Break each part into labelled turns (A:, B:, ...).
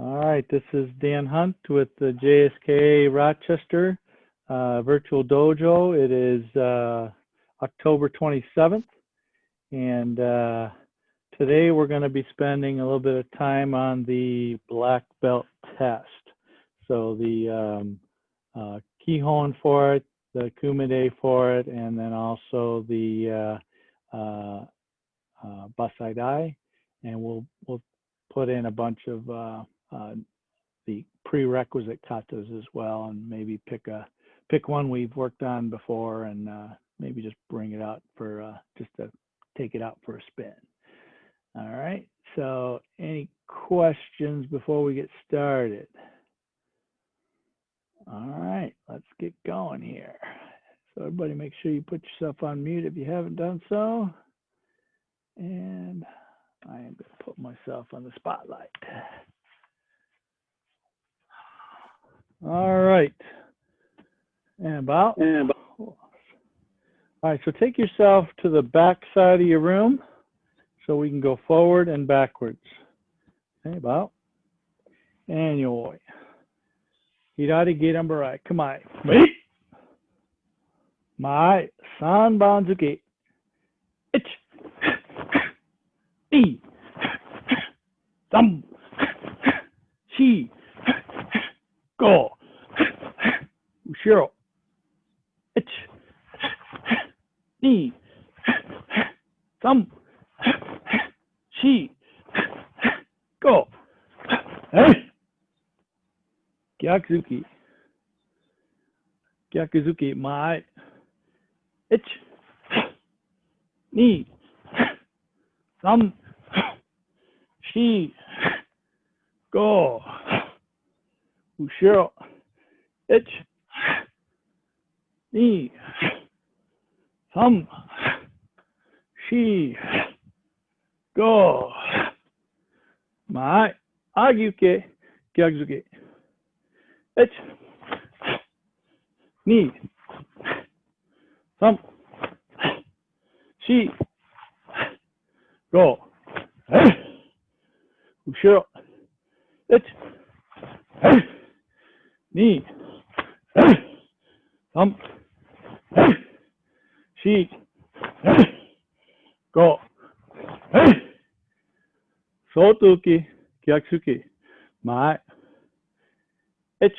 A: All right, this is Dan Hunt with the JSKA Rochester Virtual Dojo. It is October 27th, and today we're going to be spending a little bit of time on the black belt test. So the Kihon for it, the Kumite for it, and then also the Bassai, and we'll put in a bunch of the prerequisite katas as well, and maybe pick one we've worked on before, and maybe just bring it out for just to take it out for a spin. All right. So, any questions before we get started? All right, let's get going here. So everybody, make sure you put yourself on mute if you haven't done so. And I am going to put myself on the spotlight. All right. And about. All right, so take yourself to the back side of your room so we can go forward and backwards. Okay, about. And yoi. Hirari Girambarai. Kamae. Wait. Mai. San Banzuki. Ich. Ni. Sam. Shi. Go. Ushiro. Ich. Ni. Sam. Shi. Go. Gyakuzuki. Gyakuzuki. Mai. Ich. Ni. Sam. Shi. Go. Ushiro. Ich. Ni. Sam. Shi. Go. Mai. Agyuke. Gyakuzuki. Ich. Ni. Sam. Shi. Go. Ushiro. Ich. Ni. Sam. Shi. Go. Sotuki. Gyakuzuki. Mai. Ich.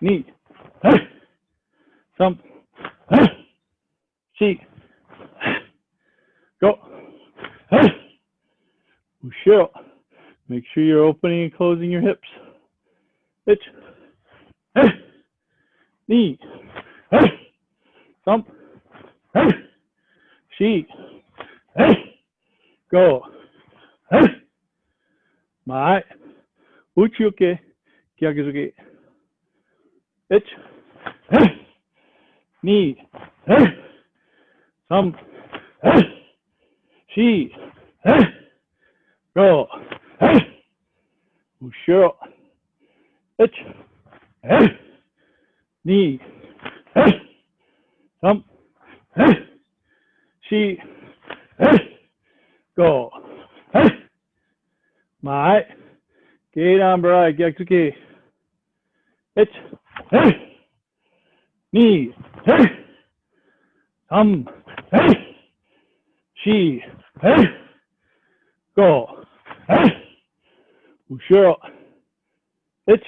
A: Ni. Sam. Shi. Go. Ushiro. Make sure you're opening and closing your hips. Ich. Ni. Sam. Shi. Go. Mai. Uchiuke. Gyakuzuki. Ich. Ni. Sam. Shi. Go. Ushiro. Ich. Ni. Sam. Shi. Go. Mai. Geidan Barai Gyakuzuki. Ich. Ni. Sam. Shi. Go. Ushiro. Ich.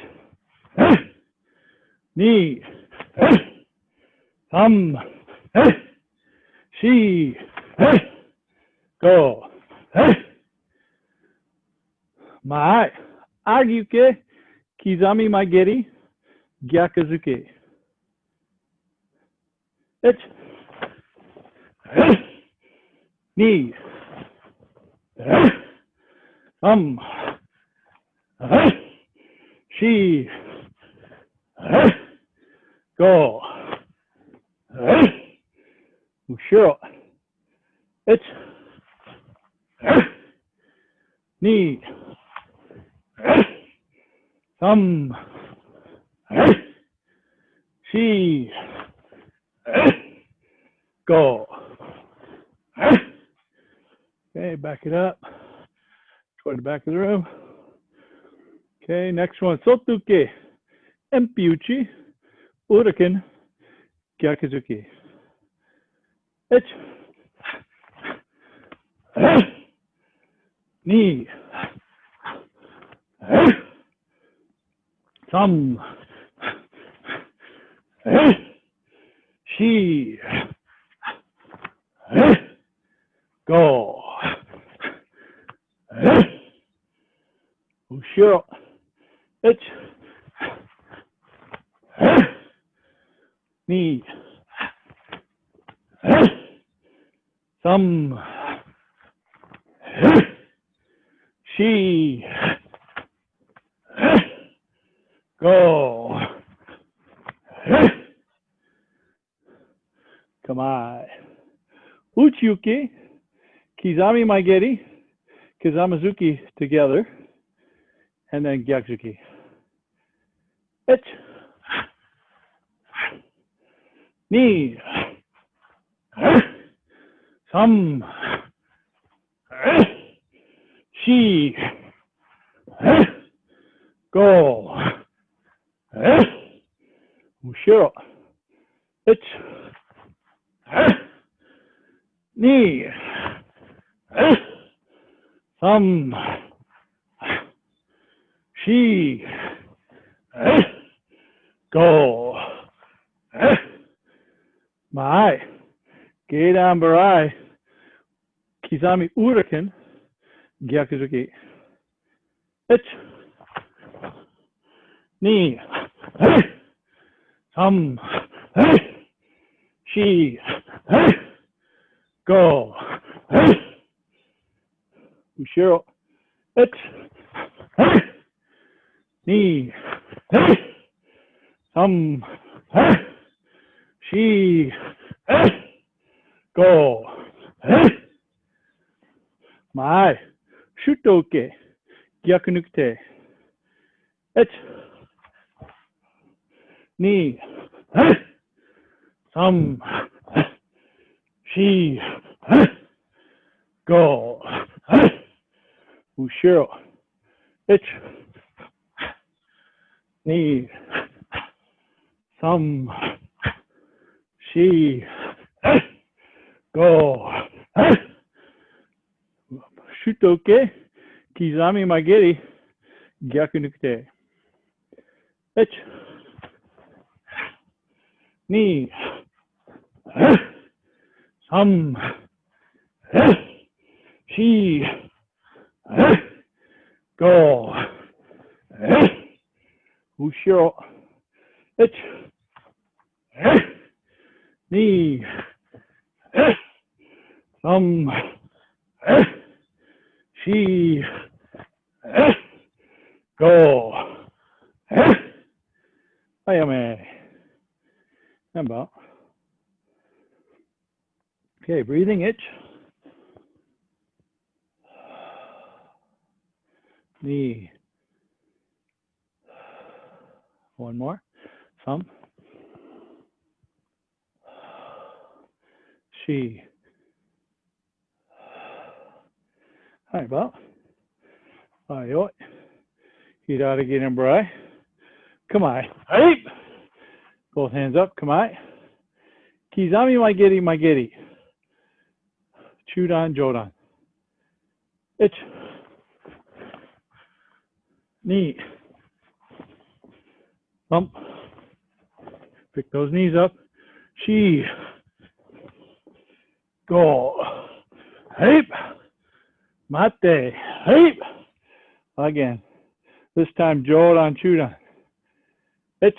A: Ni. Sam. Shi. Go. Mai. Agyuke. Kizami Maigeri. Gyakuzuki. Ich. Ni. Sam. Shi. Go. Ushiro. Ich. Ni. Sam. Shi. Go. Okay, back it up toward the back of the room. Okay, next one. Sotuke, Empiuchi, Uraken, Gyakuzuki. Ich. Ni. Some. She. Go. Ushiro. Ich. Ni. Some. She. Go. Kamae. Uchiyuki. Kizami Maigeri. Kizamazuki together. And then Gyakuzuki. Ich. Ni. Some. She. Go. Ushiro. Ich. Ni. Some. She. Go. Mai. Geidan Barai. Kizami Uraken. Gyakuzuki. Ich. Ni. Some. She. Go. Ushiro. Ich. Ni. Some. She. Go. Mai. Shutoke. Gyakunukite. Ich. Ni. Some. She. Go. Ushiro. Ich. Ni. Some. She. Go. Shutoke. Kizami Maigeri. Gyakunukite. Ich. Ni. Some. She. Go. Ushiro. Ich. Ni. Some. She. Go. Ayame. And about. Okay, breathing. Ich. Ni. One more. Some. She. Hi, about. Ayoi. Hirare Geidan Barai. Kamae. Hey. Both hands up. Kamae. Kizami Maigeri. Shodan Jodan. Ich. Ni. Bump. Pick those knees up. She. Go. Hey. Mate. Hey. Again. This time Jodan Shodan. Ich.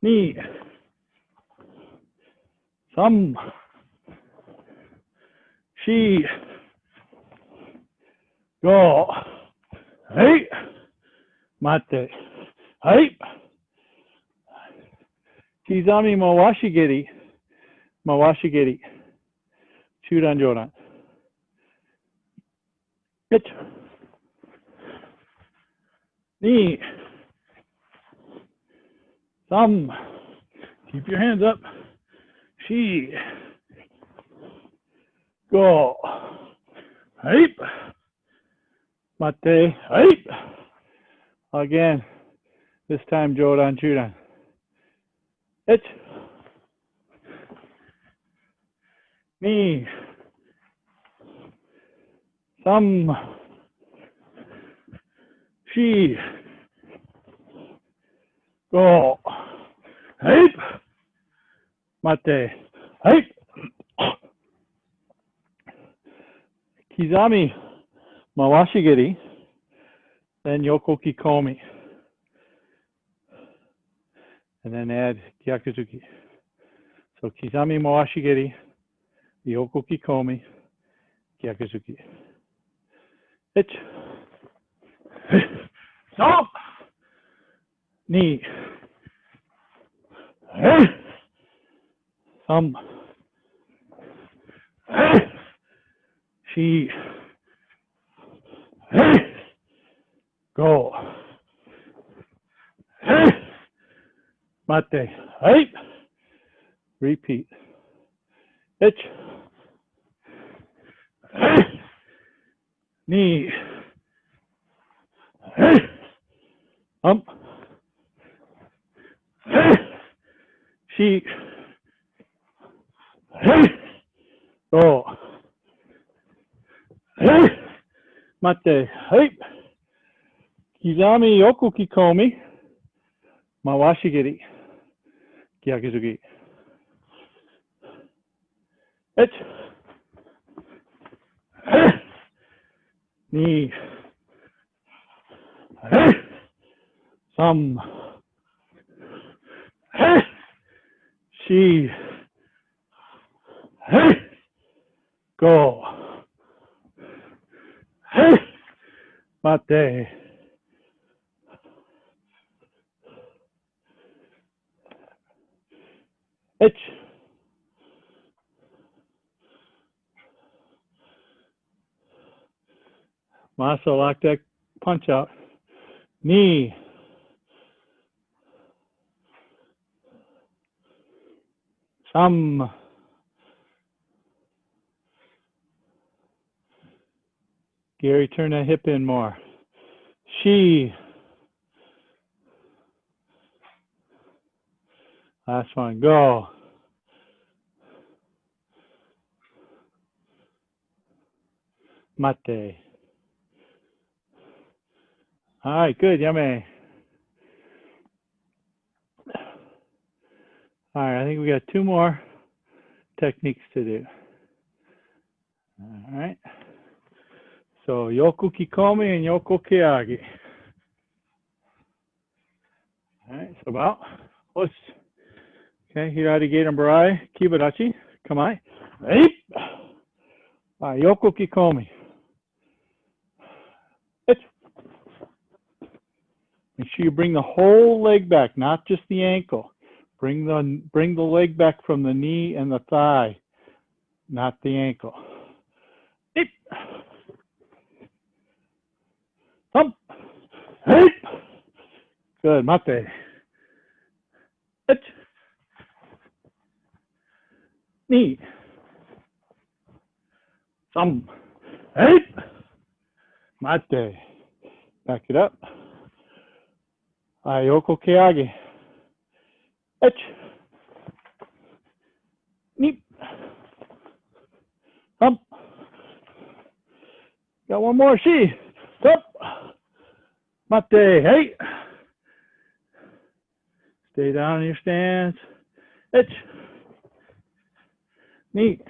A: Ni. Some. She. Go. Hey. Mate. Hey. Kizami Mawashigiri. Shodan Jodan. Ich. Ni. Some. Keep your hands up. She. Go. Hey. Mate. Hey. Again. This time, Jodan Chudan. Ich. Ni. Some. She. Go. Hey. Mate. Hey. Kizami. Mawashigiri. Then Yoko Kikomi. And then add Gyakuzuki. So Kizami Mawashigiri, Yoko Kikomi, Gyakuzuki. Ich. Stop. Ni. Some. She. Go. Mate. Hey. Repeat. Ich. Ni. She. Go. Mate. Hey. Kizami Yoko Kikomi. Mawashigiri. Gyakuzuki. Ich. Ni. Some. She. Go. Mate. Ich. Masa lock that punch out. Ni. Some. Gary, turn that hip in more. She. Last one. Go. Mate. All right, good. Yummy. All right, I think we got two more techniques to do. All right. So Yoku Kikomi and Yoko Kiagi. All right, so about. Let's. Okay, Hirari and Barai, Kibarachi, Kamai. Right. All right, Yoko Kikomi. Make sure you bring the whole leg back, not just the ankle. Bring the leg back from the knee and the thigh, not the ankle. Thump. Good, mate. Knee. Thump. Mate. Back it up. Ayoko Keage. Neep. Thump. Got one more. She. Thump. Mate. Hey. Stay down in your stance. Neat.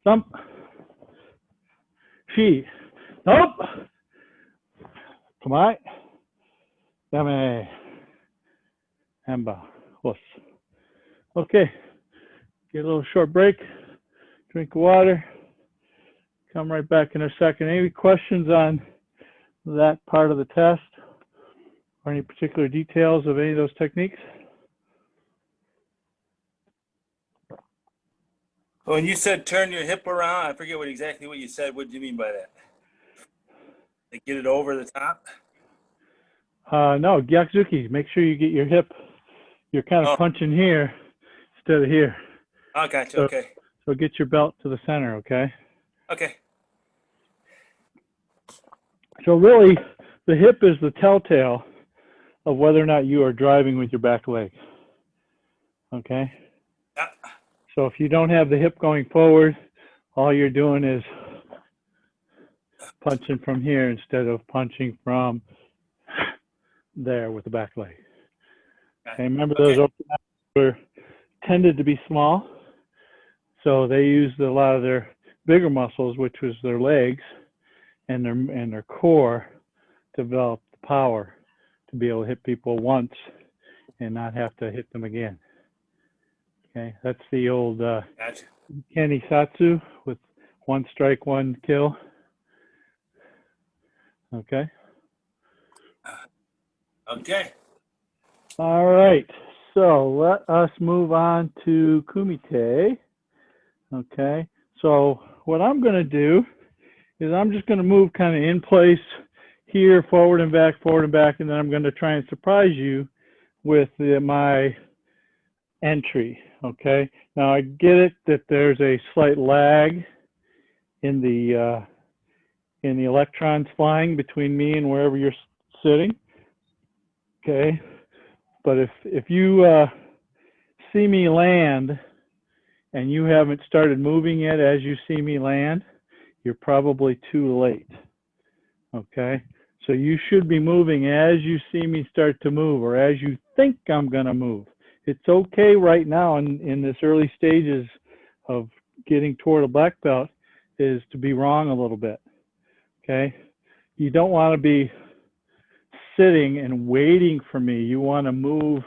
A: Thump. She. Thump. Come on. Dame. Hamba. Horse. Okay. Get a little short break. Drink water. Come right back in a second. Any questions on that part of the test? Or any particular details of any of those techniques?
B: When you said turn your hip around, I forget exactly what you said. What do you mean by that? Like get it over the top?
A: No, Gyakuzuki. Make sure you get your hip. You're kind of punching here instead of here.
B: Oh, gotcha.
A: So,
B: okay.
A: So get your belt to the center, okay?
B: Okay.
A: So really, the hip is the telltale of whether or not you are driving with your back leg. Okay?
B: Yeah.
A: So if you don't have the hip going forward, all you're doing is punching from here instead of punching from there with the back leg. Okay, remember those open were tended to be small, so they used a lot of their bigger muscles, which was their legs and their core, to develop the power to be able to hit people once and not have to hit them again. Okay, that's the old
B: Gotcha.
A: Kenny Satsu with one strike, one kill. Okay.
B: Okay.
A: All right. So let us move on to Kumite. Okay. So what I'm going to do is I'm just going to move kind of in place here, forward and back, and then I'm going to try and surprise you with my entry. Okay. Now I get it that there's a slight lag in the electrons flying between me and wherever you're sitting. Okay. But if you see me land and you haven't started moving yet as you see me land, you're probably too late. Okay? So you should be moving as you see me start to move, or as you think I'm going to move. It's okay right now in this early stages of getting toward a black belt is to be wrong a little bit. Okay? You don't want to be sitting and waiting for me. You want to move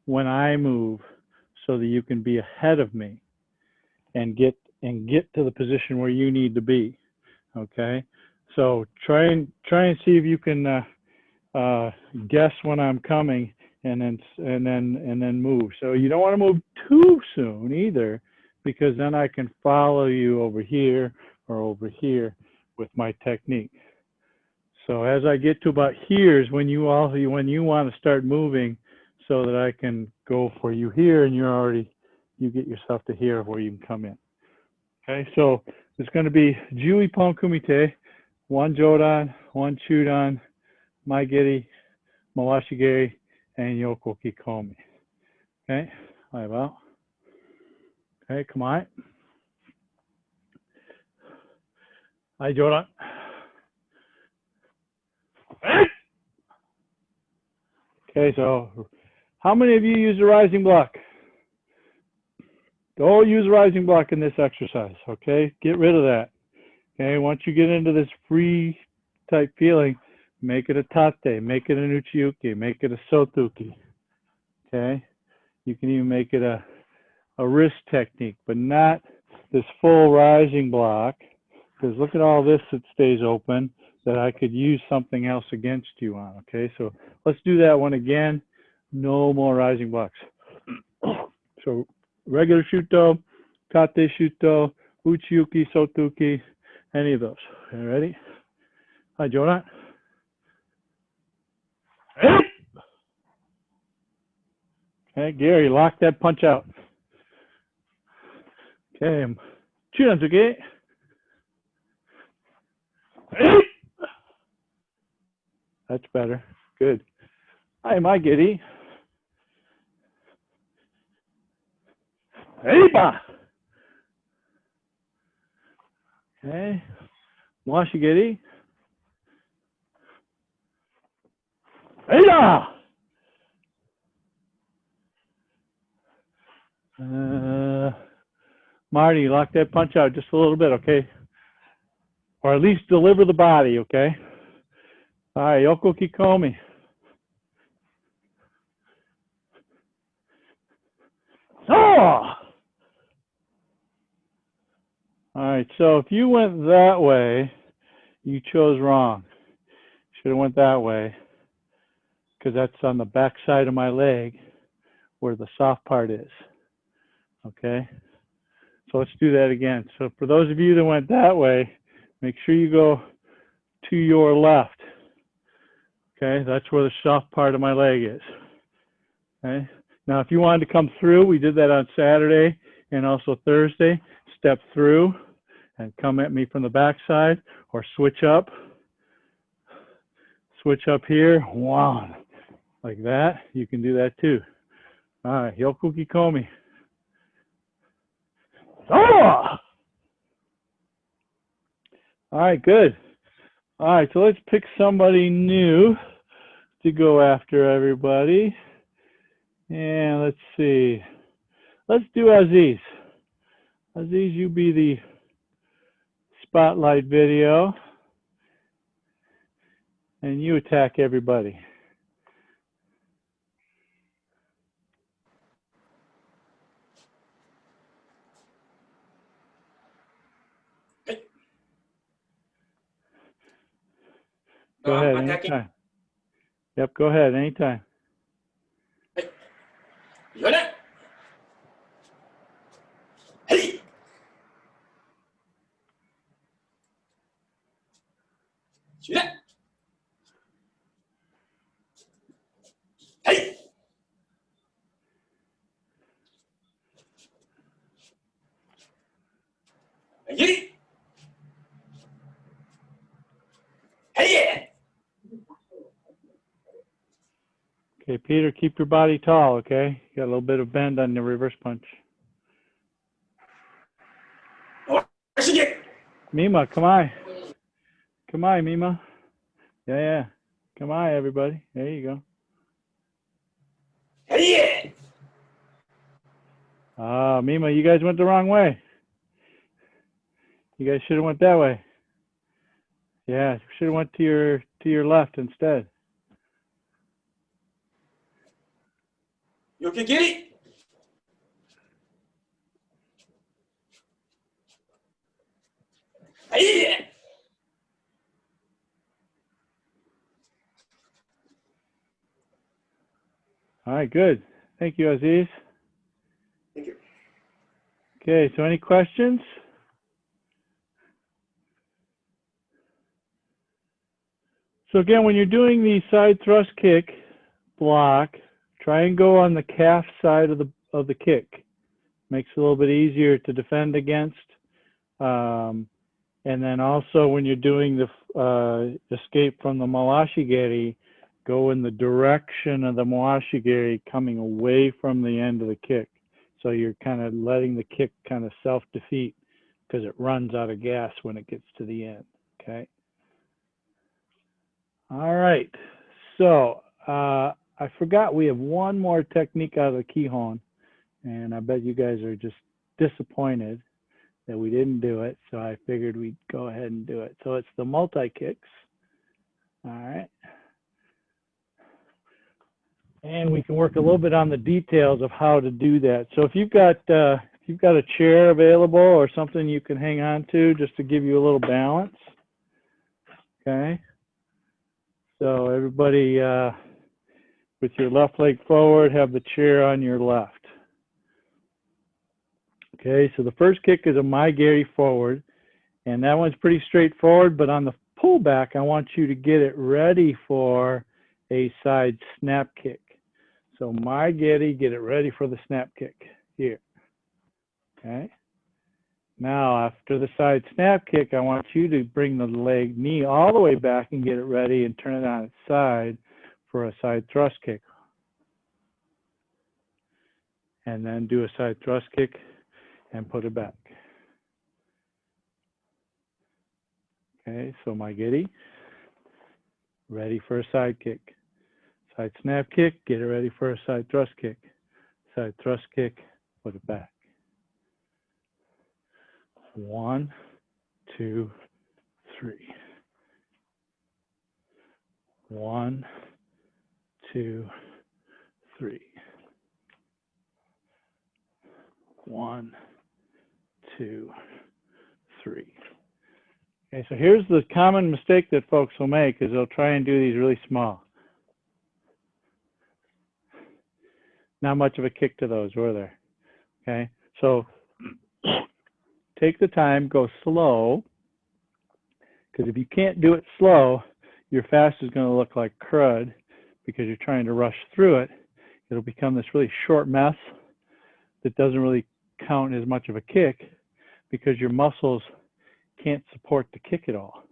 A: when I move so that you can be ahead of me and get to the position where you need to be. Okay, so try and see if you can guess when I'm coming, and then move. So you don't want to move too soon either, because then I can follow you over here or over here with my technique. So as I get to about here is when you want to start moving, so that I can go for you here, and you get yourself to here where you can come in. Okay, so it's going to be Jiyu, Ippon, Kumite, one Jodan, one Shodan, Maigiri, Mawashigiri, and Yoko Kikomi. Okay, hi, well. Okay, come on. Hi, Jodan. Okay, so how many of you use the rising block? Don't use rising block in this exercise, okay? Get rid of that. Okay, once you get into this free type feeling, make it a tate, make it an uchiuki, make it a sotuki. Okay, you can even make it a wrist technique, but not this full rising block, because look at all this that stays open that I could use something else against you on. Okay, so let's do that one again. No more rising blocks. So regular shuto, tate shuto, uchiuki, sotuki, any of those. Okay, ready? Hi, Jonah. Okay, Gary, lock that punch out. Okay, Chunanzuki. That's better. Good. Hi, my giddy. Okay, Washigiri. Marty, lock that punch out just a little bit, okay? Or at least deliver the body, okay? All right, Yoko Kikomi. Oh! All right, so if you went that way, you chose wrong. Should have went that way, because that's on the back side of my leg where the soft part is. Okay, so let's do that again. So for those of you that went that way, make sure you go to your left. Okay, that's where the soft part of my leg is. Okay, now if you wanted to come through, we did that on Saturday and also Thursday. Step through and come at me from the back side, or switch up. switch up here, one, like that. You can do that too. All right, Yoku Kikomi. Oh! All right, good. All right, so let's pick somebody new to go after, everybody. And let's see. Let's do Aziz. Aziz, you be the spotlight video. And you attack everybody. Go ahead, anytime. Yep, go ahead, anytime.
C: Yoda. Hey. Shoot. Hey. Hey. Hey.
A: Okay, Peter, keep your body tall, okay? You got a little bit of bend on the reverse punch. Mima, come on. Come on, Mima. Yeah. Come on, everybody. There you go.
C: Hey.
A: Mima, you guys went the wrong way. You guys should have went that way. Yeah, should have went to your left instead.
C: You can get it. Hey.
A: All right, good. Thank you, Aziz.
C: Thank you.
A: Okay, so any questions? So again, when you're doing the side thrust kick block, try and go on the calf side of the kick. Makes it a little bit easier to defend against. And then also when you're doing the escape from the Mawashigeri, go in the direction of the Mawashigeri coming away from the end of the kick. So you're kind of letting the kick kind of self-defeat because it runs out of gas when it gets to the end, okay? All right, so I forgot we have one more technique out of the Kihon, and I bet you guys are just disappointed that we didn't do it, so I figured we'd go ahead and do it. So it's the multi-kicks, all right? And we can work a little bit on the details of how to do that. So if you've got a chair available or something you can hang on to just to give you a little balance, okay? So everybody with your left leg forward, have the chair on your left. Okay, so the first kick is a Maigeri forward, and that one's pretty straightforward, but on the pullback, I want you to get it ready for a side snap kick. So Maigeri, get it ready for the snap kick here. Okay. Now, after the side snap kick, I want you to bring the leg knee all the way back and get it ready and turn it on its side for a side thrust kick. And then do a side thrust kick and put it back. Okay, so Maigeri, ready for a side kick. Side snap kick, get it ready for a side thrust kick. Side thrust kick, put it back. 1, 2, 3. 1, 2, 3. 1, 2, 3. Okay, so here's the common mistake that folks will make is they'll try and do these really small. Not much of a kick to those, were there? Okay, so take the time, go slow, because if you can't do it slow, your fast is going to look like crud because you're trying to rush through it. It'll become this really short mess that doesn't really count as much of a kick because your muscles can't support the kick at all.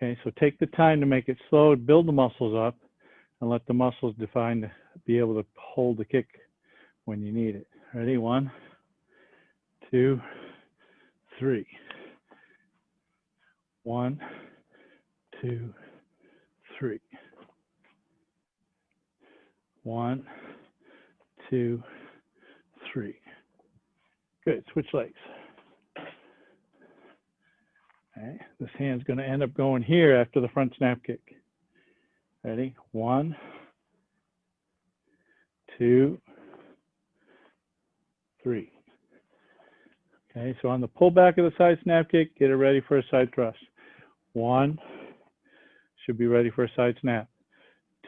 A: Okay, so take the time to make it slow, build the muscles up, and let the muscles define to be able to hold the kick when you need it. Ready? 1, 2, 3. 1, 2, 3. 1, 2, 3. Good. Switch legs. Okay. This hand's going to end up going here after the front snap kick. Ready? 1, 2, 3. Okay, so on the pullback of the side snap kick, get it ready for a side thrust. 1, should be ready for a side snap.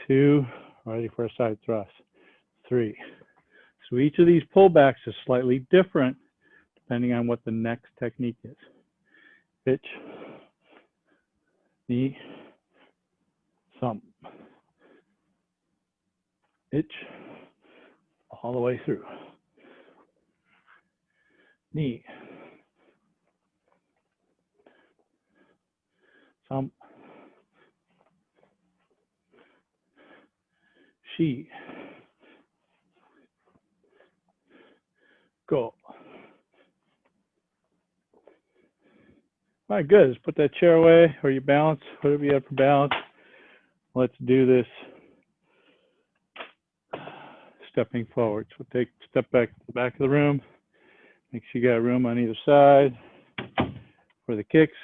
A: 2, ready for a side thrust. 3. So each of these pullbacks is slightly different depending on what the next technique is. Pitch, knee, thumb. Pitch, all the way through. Knee, thumb, she, go. All right, good. Let's put that chair away or your balance, whatever you have for balance. Let's do this stepping forward. So take a step back to the back of the room. Make sure you got room on either side for the kicks.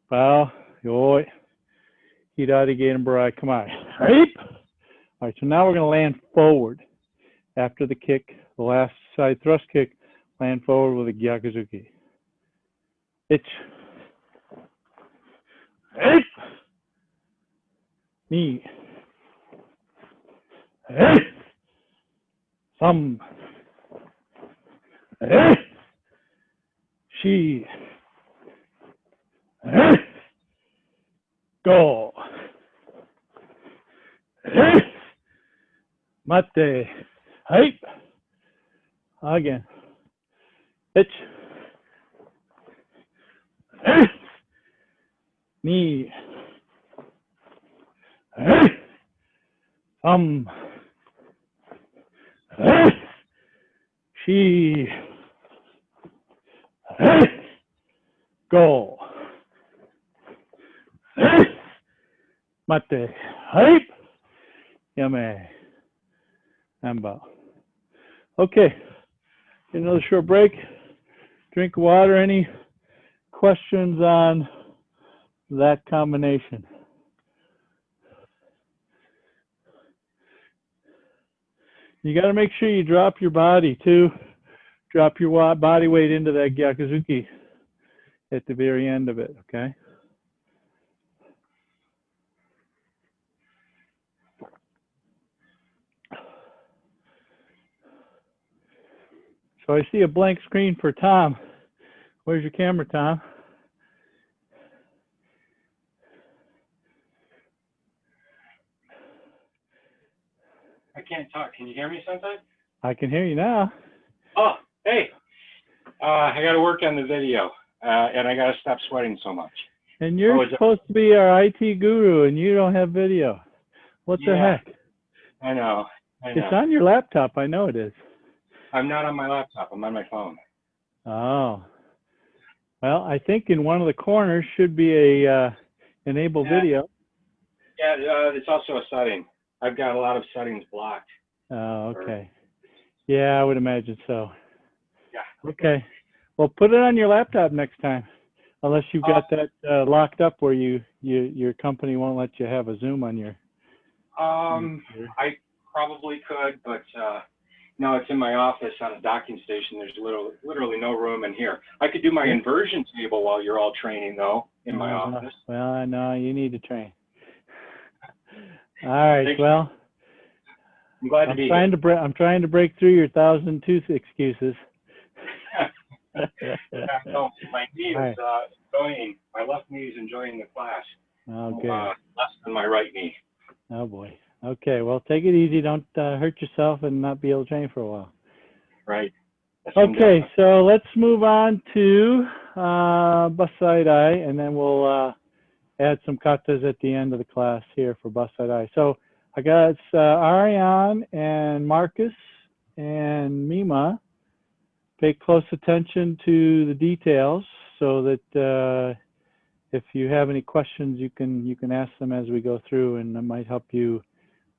A: Bow, yoi, hirari gein barai kamae. All right, so now we're going to land forward after the kick, the last side thrust kick, land forward with a gyakuzuki. Itch. Knee. Thumb. She. Go. Mate. Hype. Again. Pitch. Knee. Thumb. She. Go. Mate. Hype. Yame. Amba. Okay. Get another short break. Drink water. Any questions on that combination? You got to make sure you drop your body too. Drop your body weight into that gyakuzuki at the very end of it, okay? So I see a blank screen for Tom. Where's your camera, Tom?
D: I can't talk. Can you hear me sometime?
A: I can hear you now.
D: Oh, hey. I got to work on the video, and I got to stop sweating so much.
A: And you're supposed to be our IT guru, and you don't have video. What the heck?
D: I know.
A: It's on your laptop. I know it is.
D: I'm not on my laptop. I'm on my phone.
A: Oh. Well, I think in one of the corners should be a enable video.
D: Yeah, it's also a setting. I've got a lot of settings blocked.
A: Oh, okay. Yeah, I would imagine so.
D: Yeah.
A: Okay. Well, put it on your laptop next time, unless you've got that locked up where your company won't let you have a Zoom on your.
D: I probably could, but no, it's in my office on a docking station. There's literally no room in here. I could do my inversion table while you're all training, though, in my office.
A: Well, I know you need to train. All right.
D: Thanks.
A: Well,
D: I'm glad to be here.
A: I'm trying to break through your 1,000 tooth excuses.
D: No, my knee is enjoying. My left knee is enjoying the class.
A: Okay.
D: Less than my right knee.
A: Oh boy. Okay. Well, take it easy. Don't hurt yourself and not be able to train for a while.
D: Right.
A: Okay. So let's move on to Bassai, and then we'll add some katas at the end of the class here for Bassai. So I got Ariane and Marcus and Mima. Pay close attention to the details so that if you have any questions, you can ask them as we go through, and that might help you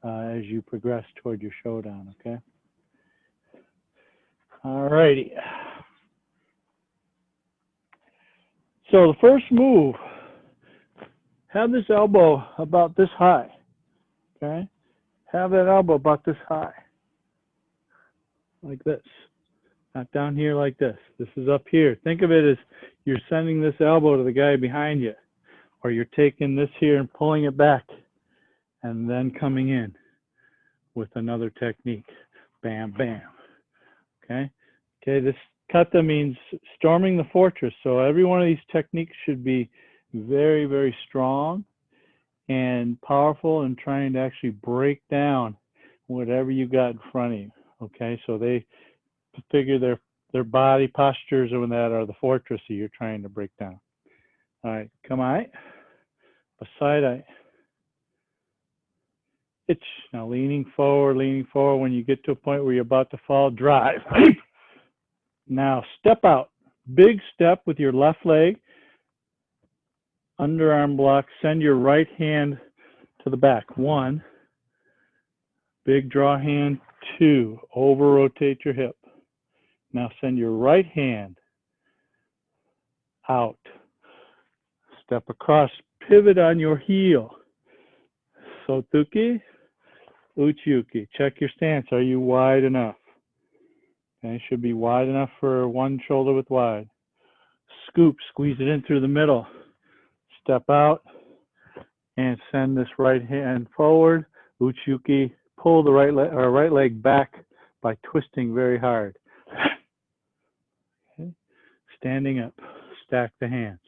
A: as you progress toward your Shodan, okay? All righty. So the first move, have this elbow about this high, okay? Have that elbow about this high, like this. Not down here like this. This is up here. Think of it as you're sending this elbow to the guy behind you, or you're taking this here and pulling it back, and then coming in with another technique. Bam, bam. Okay? Okay, this kata means storming the fortress. So every one of these techniques should be very, very strong and powerful and trying to actually break down whatever you got in front of you. Okay, so they figure their body postures and that are the fortress that you're trying to break down. All right, Kumite, Bassai. Itch. Now leaning forward. When you get to a point where you're about to fall, drive. Now step out. Big step with your left leg. Underarm block. Send your right hand to the back. 1. Big draw hand. 2. Over rotate your hip. Now send your right hand out. Step across. Pivot on your heel. Sotuki. Uchiuki. Check your stance. Are you wide enough? Okay, should be wide enough for one shoulder width wide. Scoop, squeeze it in through the middle. Step out and send this right hand forward. Uchiuki, pull the right leg back by twisting very hard. Okay. Standing up, stack the hands.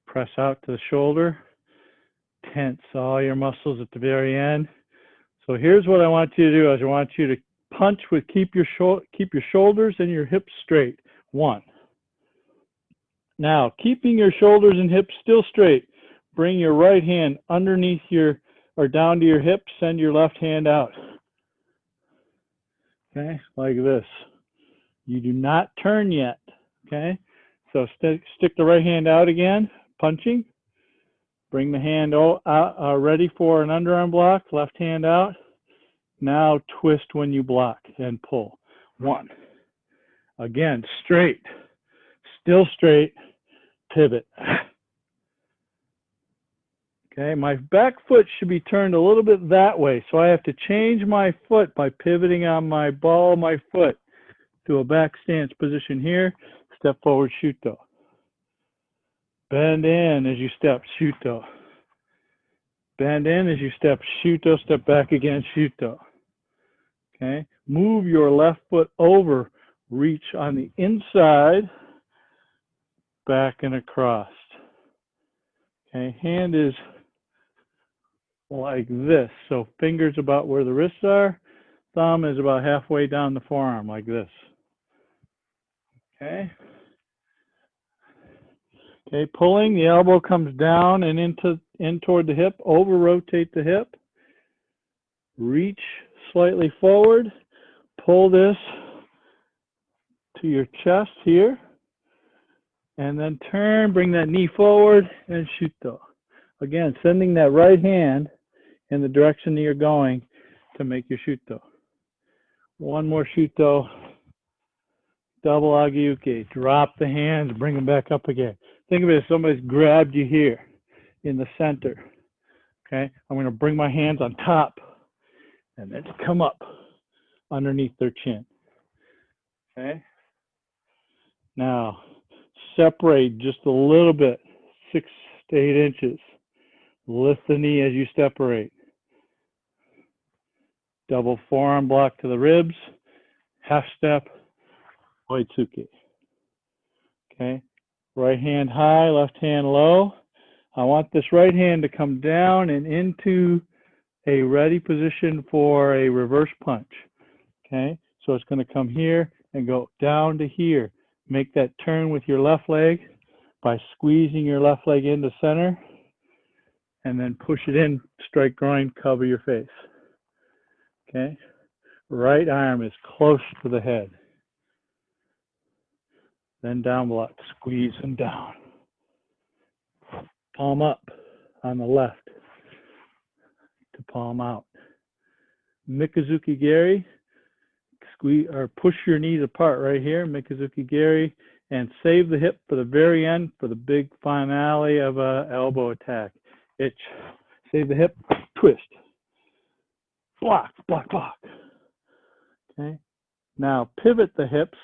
A: Press out to the shoulder. Tense all your muscles at the very end. So here's what I want you to do: is I want you to punch with keep your shoulders and your hips straight. 1. Now, keeping your shoulders and hips still straight, bring your right hand underneath or down to your hip. Send your left hand out. Okay, like this. You do not turn yet. Okay, so stick the right hand out again, punching. Bring the hand ready for an underarm block, left hand out. Now twist when you block and pull. 1. Again, straight, still straight, pivot. Okay, my back foot should be turned a little bit that way, so I have to change my foot by pivoting on my ball of my foot to a back stance position here. Step forward, shuto. Bend in as you step, shuto. Bend in as you step, shuto, step back again, shuto. Okay, move your left foot over, reach on the inside, back and across. Okay, hand is like this, so fingers about where the wrists are, thumb is about halfway down the forearm, like this. Okay. Okay, pulling, the elbow comes down and in toward the hip, over rotate the hip, reach slightly forward, pull this to your chest here, and then turn, bring that knee forward and shuto. Again, sending that right hand in the direction that you're going to make your shuto. One more shuto, double agiuke, drop the hands, bring them back up again. Think of it as somebody's grabbed you here in the center. Okay, I'm going to bring my hands on top and then come up underneath their chin. Okay, now separate just a little bit, 6 to 8 inches. Lift the knee as you separate. Double forearm block to the ribs, half step, oitsuki. Okay, right hand high, left hand low. I want this right hand to come down and into a ready position for a reverse punch. Okay, so it's going to come here and go down to here. Make that turn with your left leg, by squeezing your left leg into center and then push it in, strike groin, cover your face. Okay? Right arm is close to the head. Then down block, squeeze and down. Palm up on the left to palm out. Mikazuki Geri, squeeze or push your knees apart right here, Mikazuki Geri, and save the hip for the very end for the big finale of a elbow attack. Itch, save the hip, twist, block, block, block. Okay. Now pivot the hips,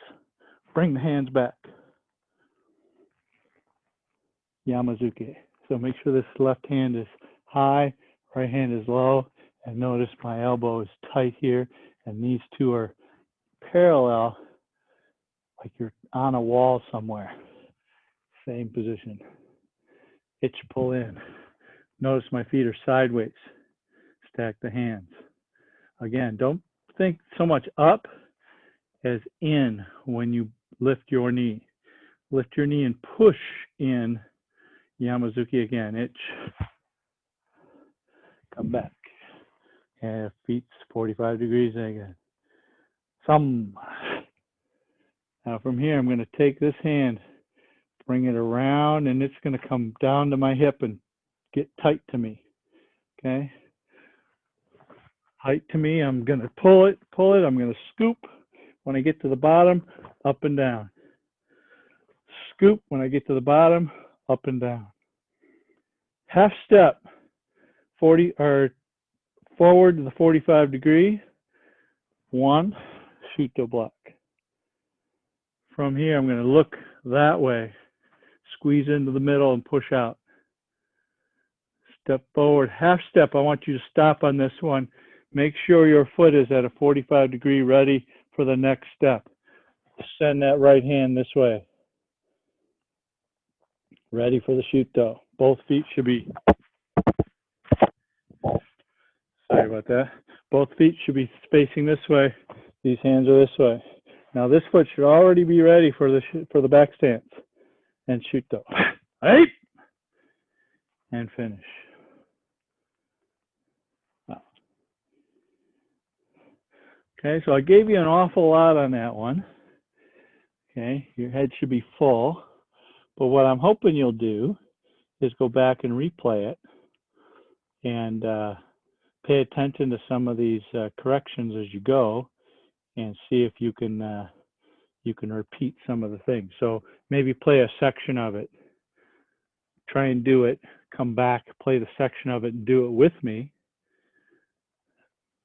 A: bring the hands back. Yamazuki. So make sure this left hand is high, right hand is low, and notice my elbow is tight here, and these two are parallel, like you're on a wall somewhere. Same position. Itch, pull in. Notice my feet are sideways. Stack the hands. Again, don't think so much up as in when you lift your knee. Lift your knee and push in. Yamazuki again. Itch. Come back. And feet 45 degrees again. Thumb. Now from here, I'm going to take this hand, bring it around, and it's going to come down to my hip and get tight to me. Okay? Tight to me. I'm going to pull it. I'm going to scoop. When I get to the bottom, up and down. Scoop when I get to the bottom, up and down. Half step, 40 or forward to the 45 degree. One, Shuto block. From here, I'm going to look that way, squeeze into the middle and push out. Step forward, half step. I want you to stop on this one. Make sure your foot is at a 45 degree ready for the next step. Send that right hand this way. Ready for the Shuto. Both feet should be, sorry about that. Both feet should be facing this way. These hands are this way. Now this foot should already be ready for the back stance. And Shuto. Right? And finish. Wow. Okay, so I gave you an awful lot on that one. Okay, your head should be full. But what I'm hoping you'll do is go back and replay it and pay attention to some of these corrections as you go, and see if you can repeat some of the things. So maybe play a section of it, try and do it, come back, play the section of it and do it with me.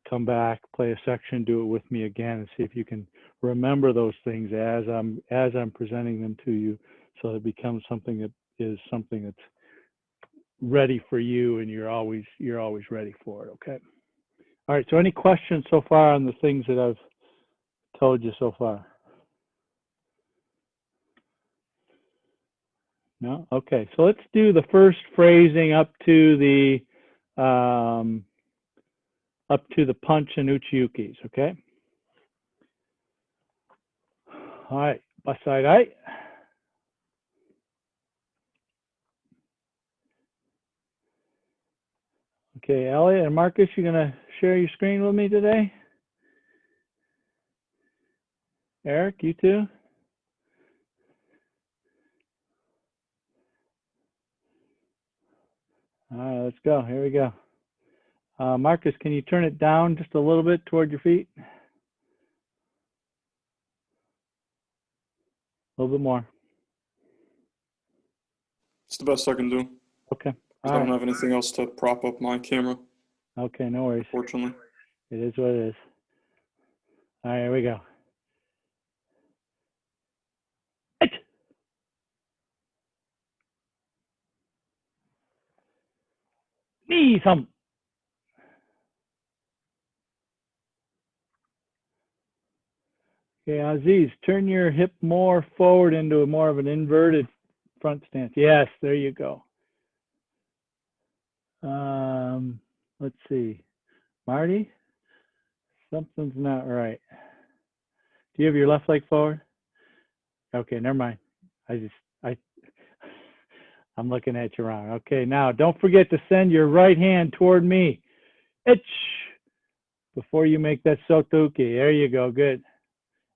A: Come back, play a section, do it with me again, and see if you can remember those things as I'm presenting them to you, so it becomes something that's ready for you, and you're always ready for it. Okay. All right. So any questions so far on the things that I've told you so far? No? Okay. So let's do the first phrasing up to the punch and uchiukis. Okay. All right. Bassai dai. Okay, Elliot and Marcus, you're going to share your screen with me today? Eric, you too? All right, let's go. Here we go. Marcus, can you turn it down just a little bit toward your feet? A little bit more.
E: It's the best I can do.
A: Okay.
E: I don't have anything else to prop up my camera.
A: Okay, no worries.
E: Fortunately.
A: It is what it is. All right, here we go. Knee thump. Okay, Aziz, turn your hip more forward into more of an inverted front stance. Yes, there you go. Let's see. Marty, something's not right. Do you have your left leg forward? Okay, never mind. I'm looking at you wrong. Okay, now don't forget to send your right hand toward me. Itch. Before you make that sotoki. There you go. Good.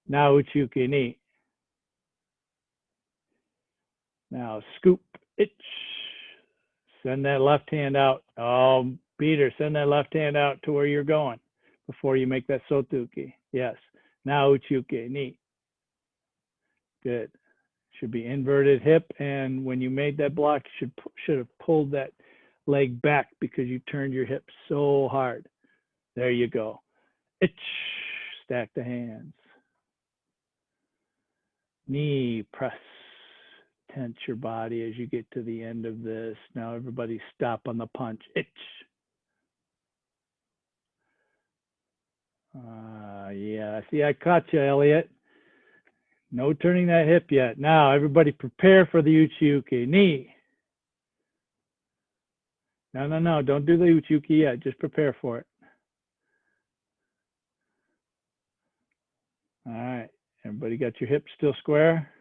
A: Now uchuki ni. Now scoop. Itch. Send that left hand out. Oh, Peter, send that left hand out to where you're going before you make that sotoki. Yes. Now uchuki ni. Good. Should be inverted hip, and when you made that block, you should have pulled that leg back because you turned your hip so hard. There you go. Itch. Stack the hands. Knee press. Tense your body as you get to the end of this. Now everybody stop on the punch. Itch. Yeah, see, I caught you, Elliot. No turning that hip yet. Now everybody prepare for the uchiuki. Knee. No, don't do the uchiuki yet. Just prepare for it. All right, everybody got your hips still square?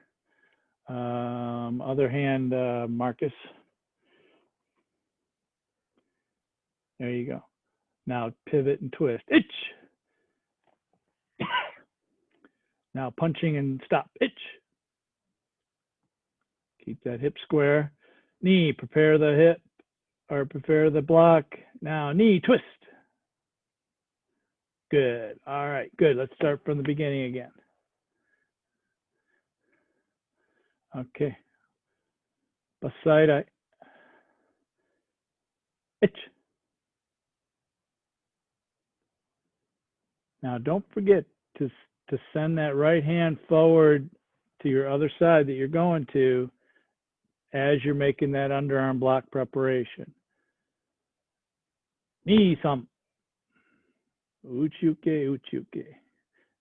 A: Other hand, Marcus. There you go. Now pivot and twist. Itch. Now punching and stop. Itch. Keep that hip square. Knee, prepare the hip or prepare the block. Now knee, twist. Good. All right, good. Let's start from the beginning again. Okay. Bassai. Itch. Now don't forget to send that right hand forward to your other side that you're going to as you're making that underarm block preparation. Knee thump. Uchuke, uchuke.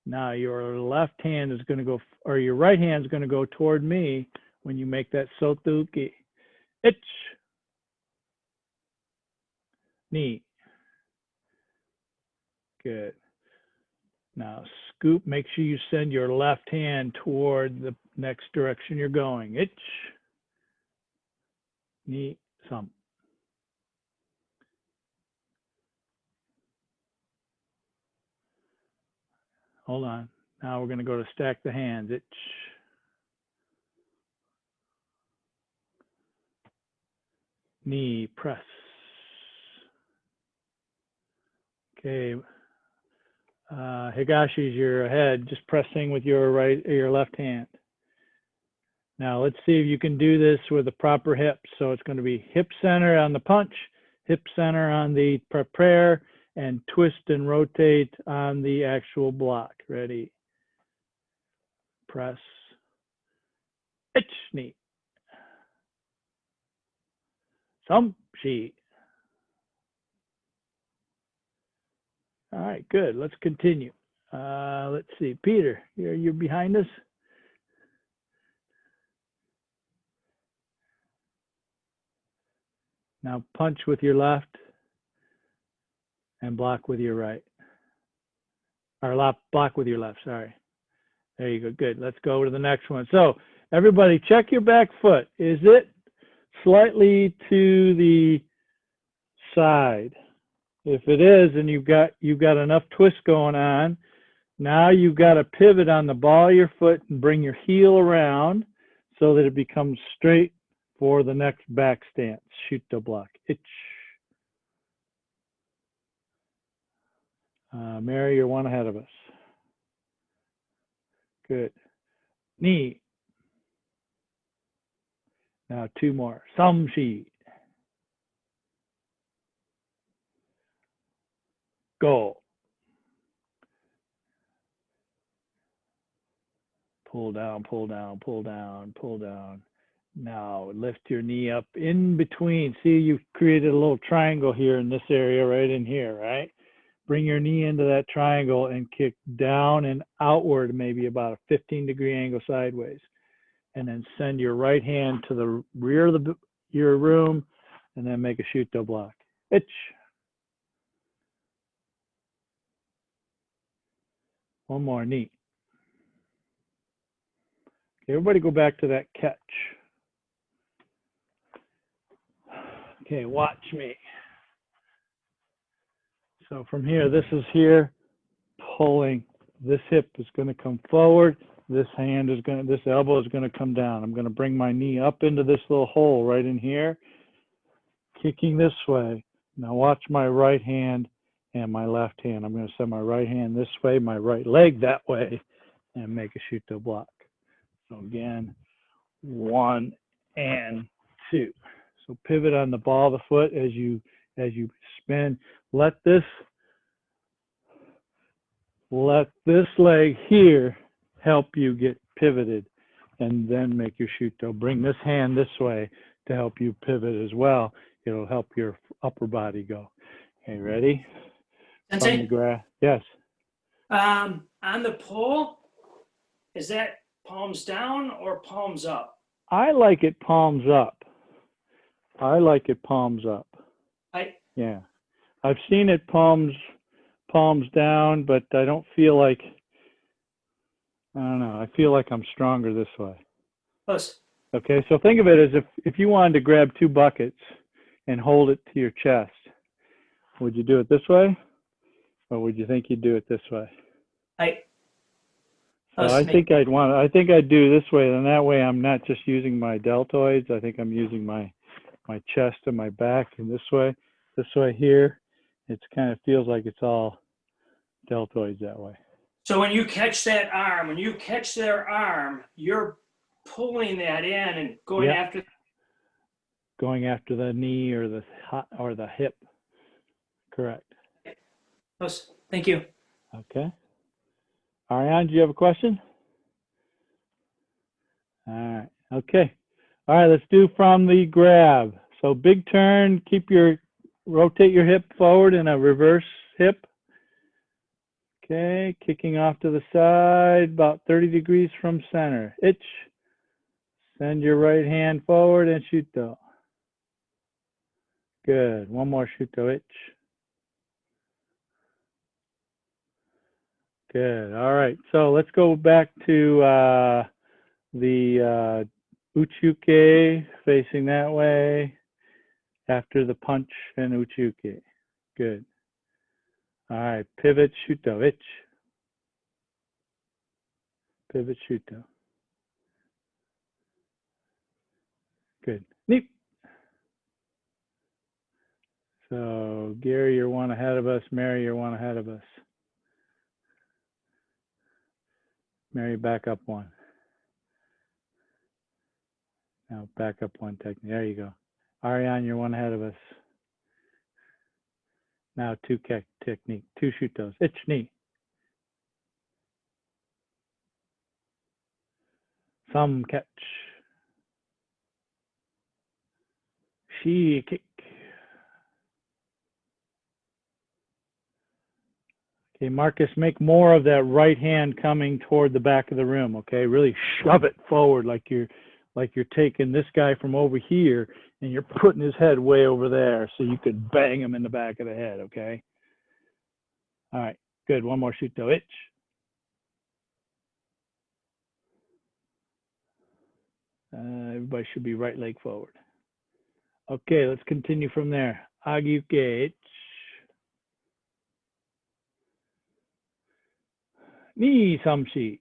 A: Now your left hand is going to go, or your right hand is going to go toward me when you make that sotuki. Itch. Knee. Good. Now scoop, make sure you send your left hand toward the next direction you're going. Itch. Knee, thump. Hold on. Now we're going to go to stack the hands. Itch. Knee, press. Okay. Higashi's your head, just pressing with your right or your left hand. Now let's see if you can do this with the proper hips. So it's going to be hip center on the punch, hip center on the prepare, and twist and rotate on the actual block. Ready? Press. Itch, knee. Thump, shi. All right, good. Let's continue. Let's see. Peter, you're behind us? Now punch with your left and block with your right. Or block with your left, sorry. There you go, good. Let's go to the next one. So everybody check your back foot. Is it slightly to the side? If it is, and you've got enough twist going on, now you've got to pivot on the ball of your foot and bring your heel around so that it becomes straight for the next back stance. Shoot the block. Itch. Mary, you're one ahead of us. Good. Knee. Now two more. Samshi. Go. Pull down, pull down, pull down, pull down. Now lift your knee up in between. See, you've created a little triangle here in this area, right in here, right? Bring your knee into that triangle and kick down and outward, maybe about a 15-degree angle sideways. And then send your right hand to the rear of your room and then make a shuto block. Itch. One more, knee. Okay, everybody go back to that catch. Okay, watch me. So from here, this is here, pulling. This hip is going to come forward. This elbow is going to come down. I'm going to bring my knee up into this little hole right in here, kicking this way. Now watch my right hand and my left hand. I'm going to send my right hand this way, my right leg that way, and make a Shuto block. So again, 1 and 2. So pivot on the ball of the foot as you spin. Let this leg here help you get pivoted, and then make your Shuto. Bring this hand this way to help you pivot as well. It'll help your upper body go. Okay, ready? From the
F: Sensei,
A: grass. Yes.
F: on the pull, is that palms down or palms up?
A: I like it palms up. I like it palms up. Yeah. I've seen it palms down, but I don't feel like, I don't know. I feel like I'm stronger this way.
F: Close.
A: Okay, so think of it as if you wanted to grab 2 buckets and hold it to your chest. Would you do it this way? Or would you think you'd do it this way? So I think I'd do this way, and that way I'm not just using my deltoids. I think I'm using my chest and my back, and this way here, it kind of feels like it's all deltoids that way.
F: So when you catch that arm, when you catch their arm, you're pulling that in and going
A: Yeah.
F: after.
A: Going after the knee or the hip. Correct.
F: Close. Thank you.
A: Okay. Ariane, do you have a question? All right. Okay. All right, let's do from the grab. So big turn, rotate your hip forward in a reverse hip. Okay, kicking off to the side, about 30 degrees from center. Itch. Send your right hand forward and Shuto. Good. One more Shuto, itch. Good. All right. So let's go back to the Uchuke, facing that way after the punch and Uchuke. Good. All right. Pivot, Shuto, itch. Pivot, Shuto. Good. Neat. So Gary, you're 1 ahead of us. Mary, you're 1 ahead of us. Mary, back up 1. Now back up 1 technique. There you go. Ariane, you're 1 ahead of us. Now 2 technique. 2 Shutos. Itch, knee. Thumb catch. Shi kick. Okay, Marcus, make more of that right hand coming toward the back of the room. Okay, really shove it forward like you're taking this guy from over here and you're putting his head way over there so you could bang him in the back of the head. Okay. All right, good. One more Shuto, itch. Everybody should be right leg forward. Okay, let's continue from there. Agyuke, itch. Knee samshi.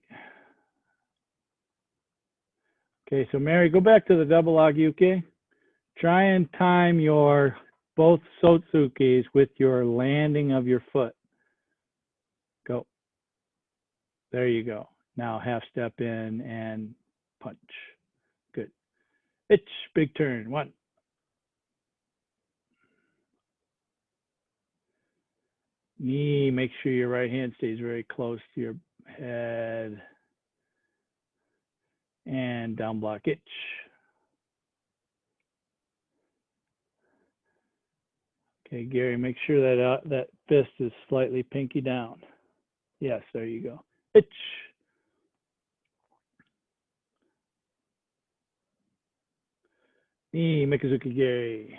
A: Okay, so Mary, go back to the double agyuke. Try and time your both sotsukes with your landing of your foot. Go. There you go. Now half step in and punch. Good. Itch, big turn. 1. Knee, make sure your right hand stays very close to your head. And down block, itch. Okay, Gary, make sure that that fist is slightly pinky down. Yes, there you go. Itch. Knee, Mikazuki Gary.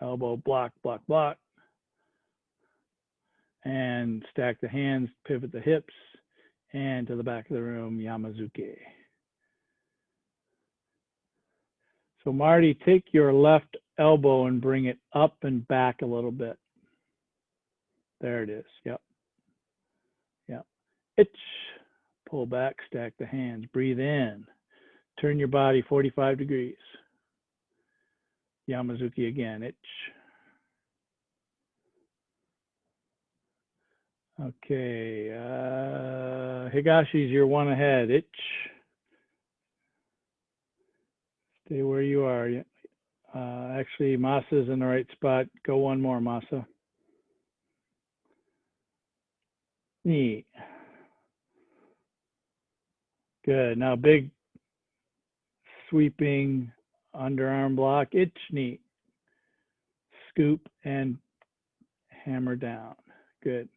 A: Elbow, block, block, block. And stack the hands, pivot the hips, and to the back of the room, Yamazuke. So Marty, take your left elbow and bring it up and back a little bit. There it is. Yep. Yep. Itch. Pull back, stack the hands. Breathe in. Turn your body 45 degrees. Yamazuki again. Itch. Okay. Higashi's your one ahead. Itch. Stay where you are. Actually, Masa's in the right spot. Go one more, Masa. Knee. Good. Now big sweeping underarm block. Itch, knee. Scoop and hammer down. Good.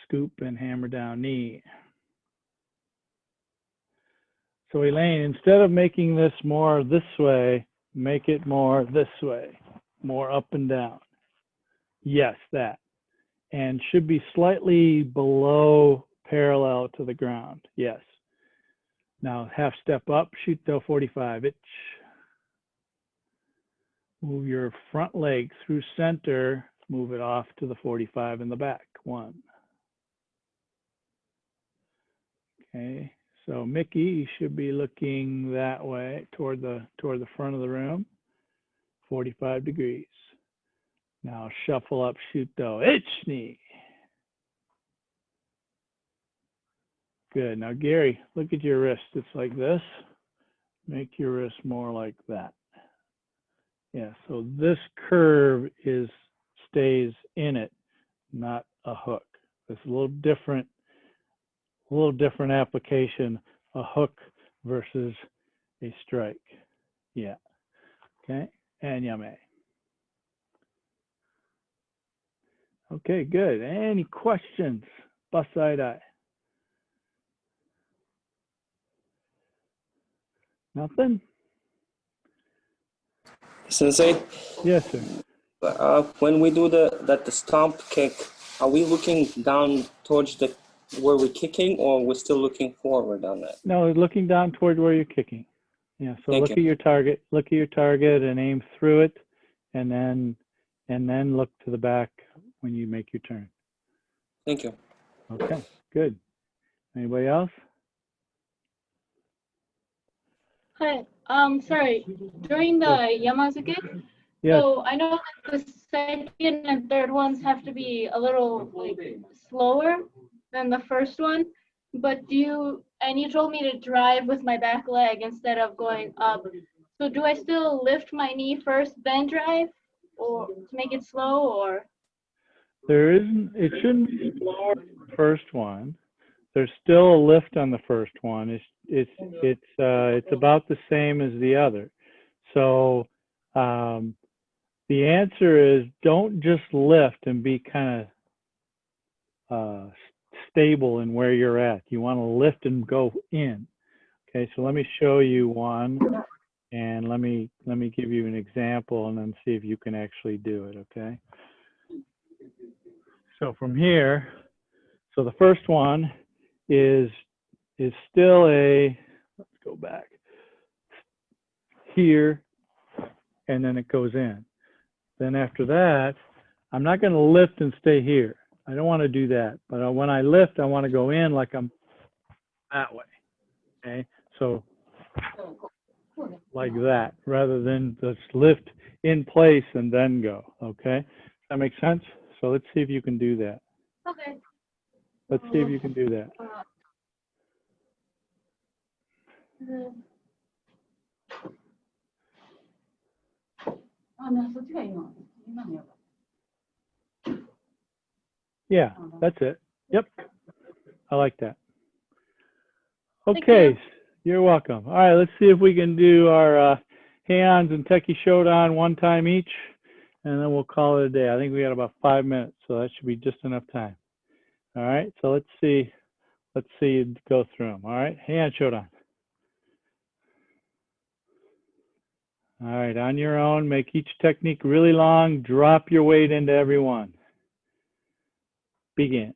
A: Scoop and hammer down, knee. So Elaine, instead of making this more this way, make it more this way, more up and down. Yes, that. And should be slightly below parallel to the ground. Yes. Now half step up, shoot till 45. Itch. Move your front leg through center, move it off to the 45 in the back. 1. Okay. So Mickey, you should be looking that way toward the front of the room, 45 degrees. Now shuffle up, shoot though. Itch, knee. Good. Now Gary, look at your wrist. It's like this. Make your wrist more like that. Yeah. So this curve stays in it, not a hook. It's a little different application, a hook versus a strike. Yeah. Okay. And yame. Okay, good. Any questions? Bassai dai. Nothing?
G: Sensei,
A: Yes, sir.
G: when we do the stomp kick, are we looking down towards where we're kicking, or we're still looking forward on that?
A: No, looking down toward where you're kicking. Yeah, so
G: Thank
A: look
G: you.
A: at your target. Look at your target and aim through it, and then look to the back when you make your turn.
G: Thank you.
A: Okay, good. Anybody else?
H: Hi. Sorry. During the Yamazuki,
A: Yes.
H: so I know that the second and third ones have to be a little like slower than the first one, but and you told me to drive with my back leg instead of going up. So do I still lift my knee first, then drive, or to make it slow, or?
A: It shouldn't be slower than the first one. There's still a lift on the first one. It's about the same as the other. So the answer is don't just lift and be kind of stable in where you're at. You want to lift and go in. Okay, so let me show you one, and let me give you an example, and then see if you can actually do it. Okay. So from here, so the first one is still let's go back here, and then it goes in. Then after that, I'm not going to lift and stay here. I don't want to do that. But when I lift, I want to go in like I'm that way. Okay, so like that, rather than just lift in place and then go. Okay, does that make sense? So let's see if you can do that.
H: Okay.
A: Let's see if you can do that. Yeah, that's it. Yep, I like that. Okay, you're welcome. All right, let's see if we can do our Heians and Teki Shodan one time each, and then we'll call it a day. I think we got about 5 minutes, so that should be just enough time. All right, so let's see you go through them. All right, Heian Shodan. All right, on your own, make each technique really long, drop your weight into every one. Begin.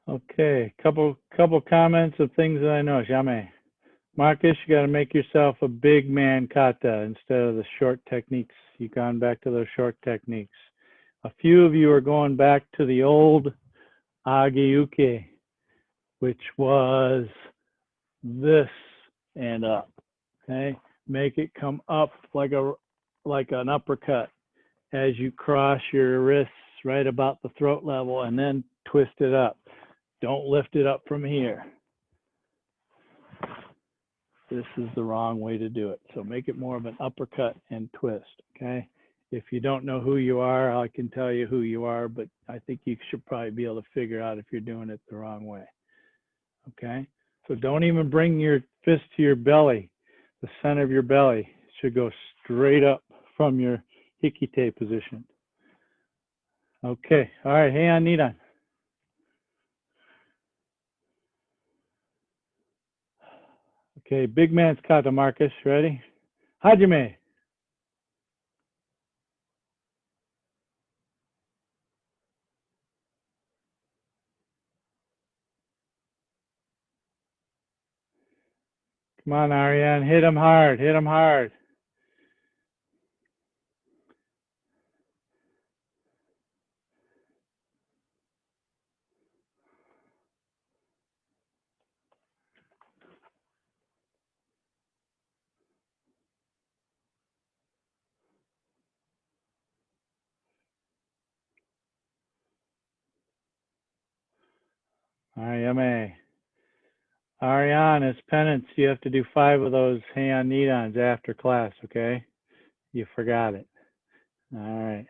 A: Okay, couple comments of things that I know. Yame. Marcus, you got to make yourself a big man kata instead of the short techniques. You've gone back to those short techniques. A few of you are going back to the old ageuke, which was this and up. Okay, make it come up like an uppercut as you cross your wrists right about the throat level, and then twist it up. Don't lift it up from here. This is the wrong way to do it. So make it more of an uppercut and twist, okay? If you don't know who you are, I can tell you who you are, but I think you should probably be able to figure out if you're doing it the wrong way, okay? So don't even bring your fist to your belly. The center of your belly should go straight up from your hikite position. Okay, all right, Heian, Nidan. Okay, big man's kata, Marcus, ready? Hajime. Come on, Ariane, hit him hard, hit him hard. Ariane. Ariane, as penance, you have to do 5 of those Heian Nidans after class, okay? You forgot it. All right.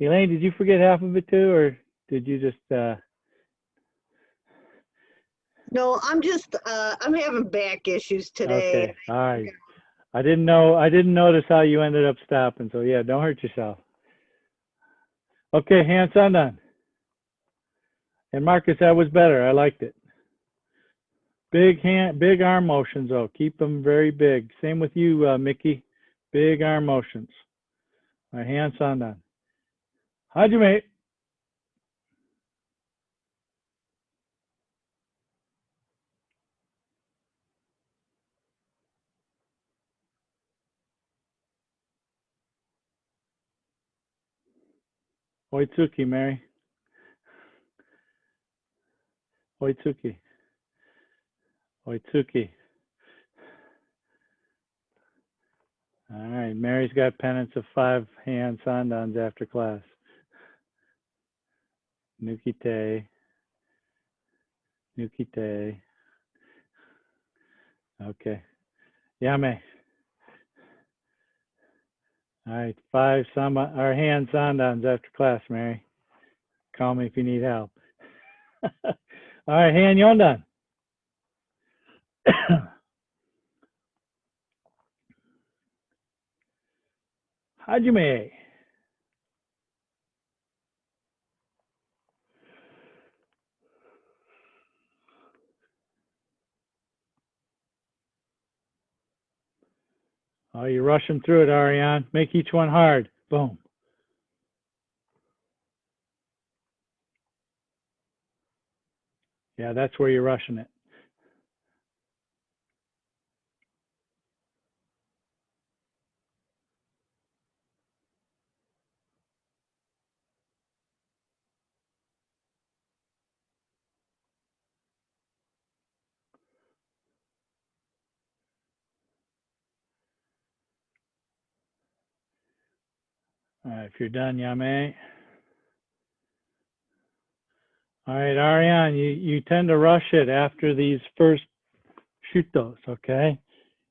A: Elaine, did you forget half of it too, or did you just,
I: No, I'm having back issues today.
A: okay, all right. I didn't notice how you ended up stopping, so yeah, don't hurt yourself. Okay, hands on done. And Marcus, that was better. I liked it. Big arm motions though. Keep them very big. Same with you, Mickey. Big arm motions. All right, hands on done. Hajime. Oitsuki, Mary. Oitsuki. Oitsuki. All right, Mary's got penance of 5 hand sandans after class. Nukite. Nukite. Okay. Yame. All right, 5 hand sandans after class, Mary. Call me if you need help. All right, hand yondan. Hajime. Oh, you're rushing through it, Ariane. Make each one hard. Boom. Yeah, that's where you're rushing it. All right, if you're done, Yame. All right, Ariane, you tend to rush it after these first shoot those, okay?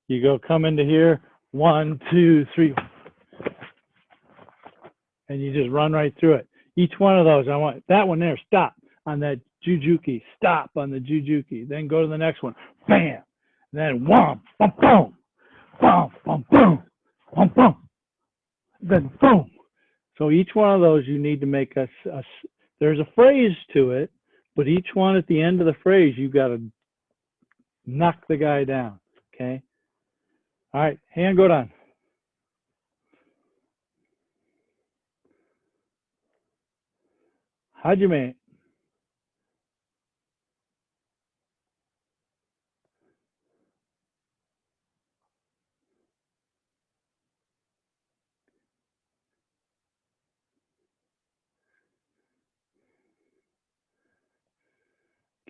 A: You go come into here, 1, 2, 3, and you just run right through it. Each one of those, I want that one there, stop on that jujuki, stop on the jujuki, then go to the next one, bam, then wham, boom, boom, boom, boom, boom, boom, boom, then boom. So each one of those you need to make there's a phrase to it, but each one at the end of the phrase, you got to knock the guy down, okay? All right, hand go down. Hajime.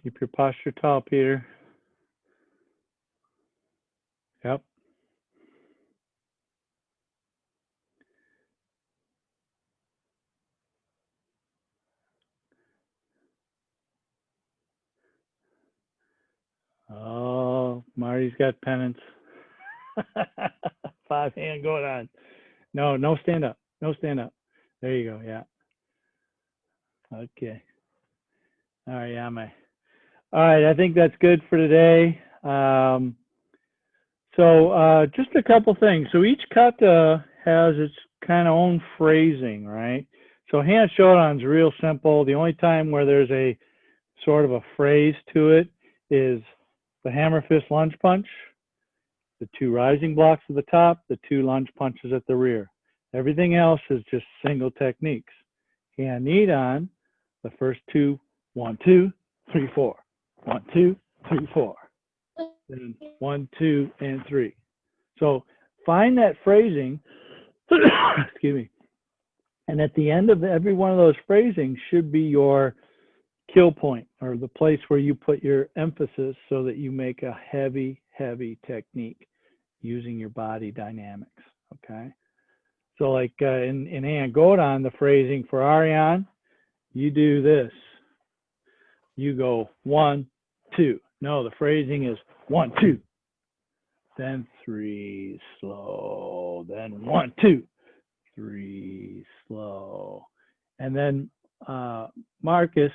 A: Keep your posture tall, Peter. Yep. Oh, Marty's got pennants. 5 hand going on. No, no stand up. No stand up. There you go. Yeah. Okay. All right, Yame. All right, I think that's good for today. Just a couple things. So each kata has its kind of own phrasing, right? So hand shodan's real simple. The only time where there's a sort of a phrase to it is the hammer fist lunge punch, the 2 rising blocks at the top, the 2 lunge punches at the rear. Everything else is just single techniques. Hand Nidan, the first 2, 1, 2, 3, 4. 1, 2, 3, 4. Then 1, 2, and 3. So find that phrasing, excuse me, and at the end of every one of those phrasings should be your kill point, or the place where you put your emphasis so that you make a heavy, heavy technique using your body dynamics, okay? So like in Heian Godan, the phrasing for Arian, you do this. You go 1, 2. No, the phrasing is 1, 2. Then 3, slow. Then 1, 2. 3, slow. And then Marcus,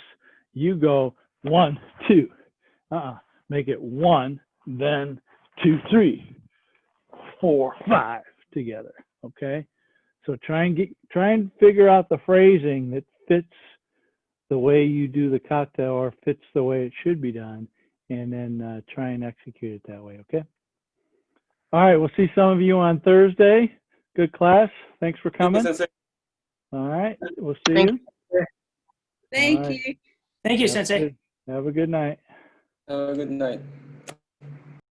A: you go 1, 2. Make it 1, then 2, 3, 4, 5 together. Okay. So try and figure out the phrasing that fits the way you do the kata or fits the way it should be done, and then try and execute it that way. Okay. All right. We'll see some of you on Thursday. Good class. Thanks for coming. All right. We'll see you.
J: Thank
A: All right.
J: you.
F: Thank you, Sensei.
A: Have a good night.
G: Have a good night.